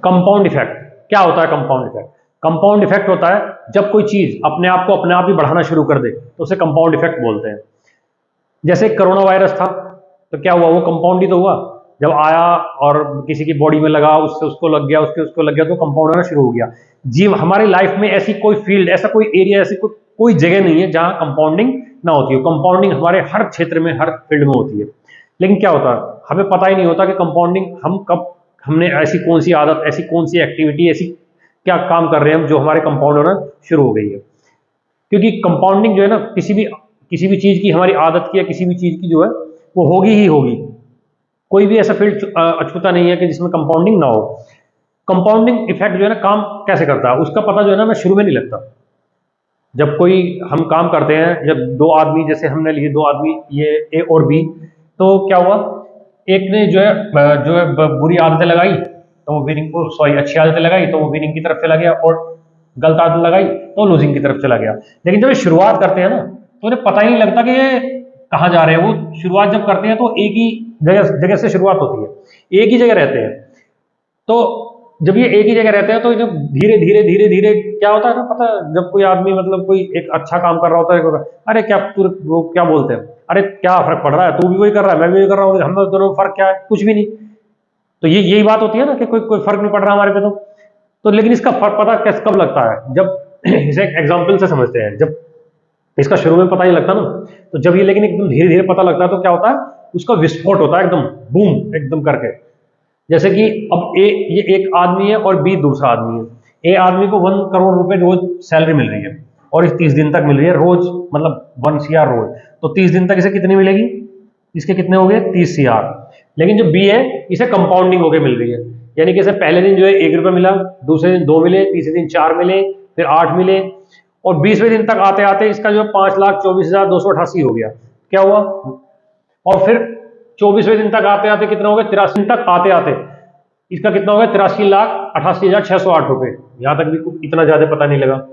Compound effect क्या होता है? कंपाउंड इफेक्ट, कंपाउंड इफेक्ट होता है जब कोई चीज अपने आप को अपने आप ही बढ़ाना शुरू कर दे, तो उसे कंपाउंड इफेक्ट बोलते हैं। जैसे कोरोना वायरस था, तो क्या हुआ? वो कंपाउंड ही तो हुआ। जब आया और किसी की बॉडी में लगा, उससे उसको लग गया, उसके उसको लग गया, तो कंपाउंड होना शुरू हो गया। जीव हमारी लाइफ में ऐसी कोई फील्ड, ऐसा कोई एरिया, ऐसी कोई जगह नहीं है जहां कंपाउंडिंग ना होती हो। कंपाउंडिंग हमारे हर क्षेत्र में, हर फील्ड में होती है। लेकिन क्या होता है, हमें पता ही नहीं होता कि कंपाउंडिंग हम कब, हमने ऐसी कौन सी आदत, ऐसी कौन सी एक्टिविटी, ऐसी क्या काम कर रहे हैं हम जो हमारे कंपाउंड होना शुरू हो गई है। क्योंकि कंपाउंडिंग जो है ना, किसी भी चीज की, हमारी आदत की या किसी भी चीज की जो है, वो होगी ही होगी। कोई भी ऐसा फील्ड अछूता नहीं है कि जिसमें कंपाउंडिंग ना हो। कंपाउंडिंग इफेक्ट जो है ना, काम कैसे करता है उसका पता जो है ना, मैं शुरू में नहीं लगता। जब कोई हम काम करते हैं, जब दो आदमी, जैसे हमने लिए दो आदमी, ये ए और बी, तो क्या हुआ? एक ने जो है बुरी आदतें लगाई, तो वो विनिंग को, सॉरी, अच्छी आदतें लगाई तो वो विनिंग की तरफ चला गया, और गलत आदत लगाई तो लूजिंग की तरफ चला गया। लेकिन जब ये शुरुआत करते हैं ना, तो उन्हें पता ही नहीं लगता कि ये कहाँ जा रहे हैं। वो शुरुआत जब करते हैं तो एक ही जगह जगह से शुरुआत होती है, एक ही जगह रहते हैं। तो जब ये एक ही जगह रहते हैं, तो जब धीरे धीरे धीरे धीरे क्या होता है ना, पता है? जब कोई आदमी, मतलब कोई एक अच्छा काम कर रहा होता है, अरे क्या तू, वो क्या बोलते हैं, अरे क्या फर्क पड़ रहा है, तू भी वही कर रहा है, मैं भी वही कर रहा हूँ, हम दोनों में फर्क क्या है? कुछ भी नहीं। तो ये यही बात होती है ना कि कोई कोई फर्क नहीं पड़ रहा हमारे पे। तो लेकिन इसका फर्क पता कैसे, कब लगता है? जब इसे एक एग्जाम्पल से समझते हैं। जब इसका शुरू में पता नहीं लगता ना, तो जब ये लेकिन एकदम धीरे धीरे पता लगता है, तो क्या होता है? उसका विस्फोट होता है, एकदम बूम, एकदम करके। जैसे कि अब ये एक आदमी है और बी दूसरा आदमी है। ए आदमी को 1 करोड़ रुपए रोज सैलरी मिल रही है, और इस 30 दिन तक मिल रही है रोज, मतलब 1 CR रोज। तो 30 दिन तक इसे कितनी मिलेगी? इसके कितने हो गए? 30 CR। लेकिन जो बी है, इसे कंपाउंडिंग होकर मिल रही है। यानी कि इसे पहले दिन जो है 1 रुपये मिला, दूसरे दिन 2 मिले, तीसरे दिन 4 मिले, फिर 8 मिले, और 20वें दिन तक आते आते इसका जो 5,24,288 हो गया। क्या हुआ? और फिर 24वें दिन तक आते आते कितना हो गया? 83 तक आते आते इसका कितना हो गया? 83,88,608 रुपए। यहां तक भी इतना ज्यादा पता नहीं लगा।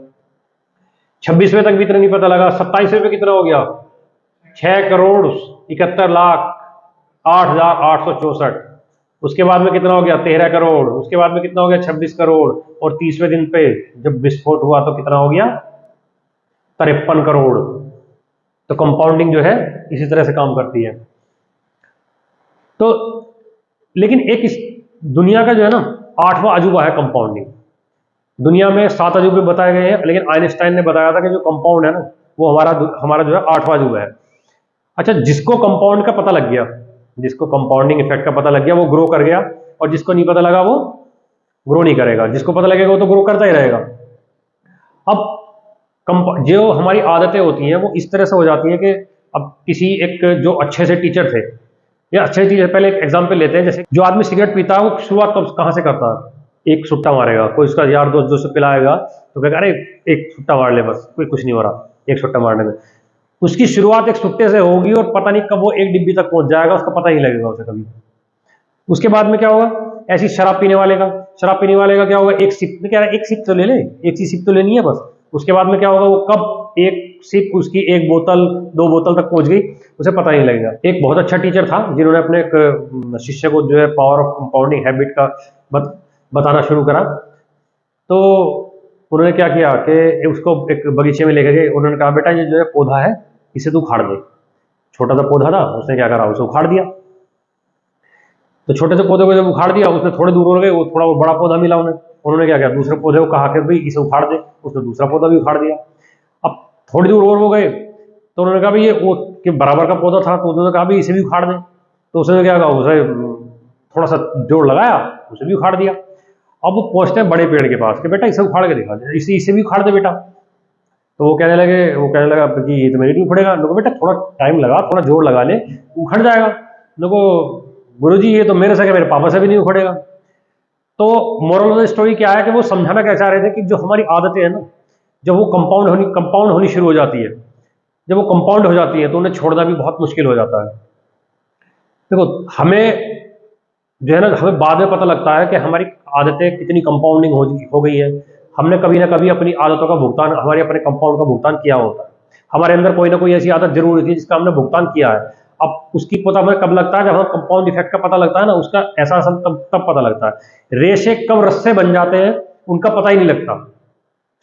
26वें तक भी इतना नहीं पता लगा। 27वें पे कितना हो गया? 6,71,71,08,864। उसके बाद में कितना हो गया? 13 करोड़। उसके बाद में कितना हो गया? 26 करोड़। और 30वें दिन पे जब विस्फोट हुआ तो कितना हो गया? 53 करोड़। तो कंपाउंडिंग जो है इसी तरह से काम करती है। तो लेकिन एक इस दुनिया का जो है ना 8वां अजूबा है कंपाउंडिंग। दुनिया में 7 अजूबे बताए गए हैं, लेकिन आइंस्टाइन ने बताया था कि जो कंपाउंड है ना, वो हमारा हमारा जो है 8वां अजूबा है। अच्छा, जिसको कंपाउंड का पता लग गया, जिसको कंपाउंडिंग इफेक्ट का पता लग गया, वो ग्रो कर गया, और जिसको नहीं पता लगा वो ग्रो नहीं करेगा। जिसको पता लगेगा वो तो ग्रो करता ही रहेगा। अब जो हमारी आदतें होती हैं वो इस तरह से हो जाती हैं कि अब किसी एक जो अच्छे से टीचर थे, या अच्छे टीचर, पहले एक एग्जाम्पल लेते हैं। जैसे जो आदमी सिगरेट पीता है, वो शुरुआत कहाँ से करता है? एक सुट्टा मारेगा। कोई उसका यार दोस्त जो से पिलाएगा, तो कहेगा अरे एक सुट्टा मार ले, बस कोई कुछ नहीं हो रहा एक सुट्टा मारने में। उसकी शुरुआत एक सुट्टे से होगी, और पता नहीं कब वो एक डिब्बी तक पहुंच जाएगा, उसका पता ही नहीं लगेगा उसे कभी। उसके बाद में क्या होगा? ऐसी शराब पीने वाले का क्या होगा? एक सिप में, क्या रहा, एक सिप तो ले ले, एक ही सिप तो लेनी है बस। उसके बाद में क्या होगा? वो कब एक सिप, उसकी एक बोतल, 2 बोतल तक पहुंच गई, उसे पता नहीं लगेगा। एक बहुत अच्छा टीचर था जिन्होंने अपने एक शिष्य को जो है पावर ऑफ कंपाउंडिंग हैबिट का बताना शुरू करा। तो उन्होंने क्या किया कि उसको एक बगीचे में लेके गए। उन्होंने कहा बेटा ये जो है पौधा है, इसे तू उखाड़ दे। छोटा सा पौधा था, उसने क्या करा? उसे उखाड़ दिया। तो छोटे से पौधे को जब उखाड़ दिया, उसने थोड़े दूर हो गए, वो थोड़ा वो बड़ा पौधा मिला उन्हें। उन्होंने क्या किया? दूसरे पौधे को कहा कि भाई इसे उखाड़ दे। उसने दूसरा पौधा भी उखाड़ दिया। अब थोड़ी दूर और हो गए, तो उन्होंने कहा भाई ये वो कि बराबर का पौधा था, तो उन्होंने कहा भाई इसे भी उखाड़ दें। तो उसने क्या कहा? उसे थोड़ा सा जोर लगाया, उसे भी उखाड़ दिया। अब वो पहुंचते हैं बड़े पेड़ के पास कि बेटा इसे उखाड़ के दिखा दे, इसे भी उखाड़ दे बेटा। तो वो कहने लगा कि ये तो मेरे नहीं उखड़ेगा। लोगों बेटा थोड़ा टाइम लगा, थोड़ा जोर लगा ले, उखड़ जाएगा। लोगों गुरुजी ये तो मेरे से क्या, मेरे पापा से भी नहीं उखड़ेगा। तो मोरल ऑफ द स्टोरी क्या है कि वो समझाना क्या चाह रहे थे कि जो हमारी आदतें हैं ना, जब वो कंपाउंड होनी शुरू हो जाती है, जब वो कंपाउंड हो जाती है, तो उन्हें छोड़ना भी बहुत मुश्किल हो जाता है। देखो, हमें जो है ना, हमें बाद में पता लगता है कि हमारी आदतें कितनी कंपाउंडिंग हो गई है। हमने कभी ना कभी अपनी आदतों का भुगतान, हमारे अपने कंपाउंड का भुगतान किया होता है। हमारे अंदर कोई ना कोई ऐसी आदत जरूर थी जिसका हमने भुगतान किया है। अब उसकी पता हमें कब लगता है, जब हमें कंपाउंड इफेक्ट का पता लगता है ना, उसका एहसास हम तब पता लगता है। रेशे कब रस्से बन जाते हैं उनका पता ही नहीं लगता।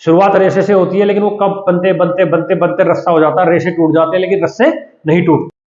शुरुआत रेशे से होती है, लेकिन वो कब बनते बनते बनते बनते रस्सा हो जाता है, रेशे टूट जाते हैं लेकिन रस्से नहीं टूटते।